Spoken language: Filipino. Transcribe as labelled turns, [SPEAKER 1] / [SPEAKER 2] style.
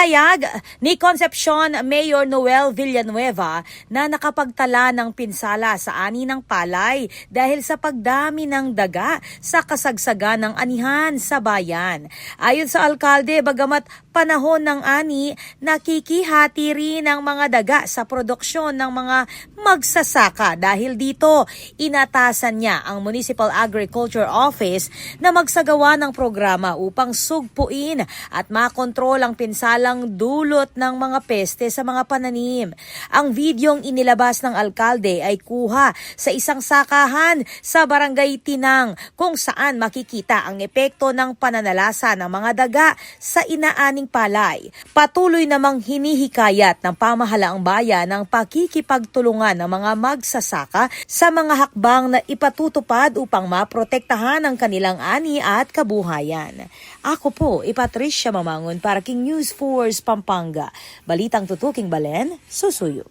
[SPEAKER 1] Inihayag ni Concepcion Mayor Noel Villanueva na nakapagtala ng pinsala sa ani ng palay dahil sa pagdami ng daga sa kasagsagan ng anihan sa bayan. Ayon sa alkalde, bagamat panahon ng ani, nakikihati rin ang mga daga sa produksyon ng mga magsasaka. Dahil dito, inatasan niya ang Municipal Agriculture Office na magsagawa ng programa upang sugpuin at makontrol ang pinsalang dulot ng mga peste sa mga pananim. Ang videong inilabas ng alkalde ay kuha sa isang sakahan sa Barangay Tinang kung saan makikita ang epekto ng pananalasa ng mga daga sa inaaning palay. Patuloy namang hinihikayat ng pamahalaang bayan ang pakikipagtulungan ng mga magsasaka sa mga hakbang na ipatutupad upang maprotektahan ang kanilang ani at kabuhayan. Ako po, Patricia Mamangon para King News Force Pampanga. Balitang tutuking Balen, susuyo.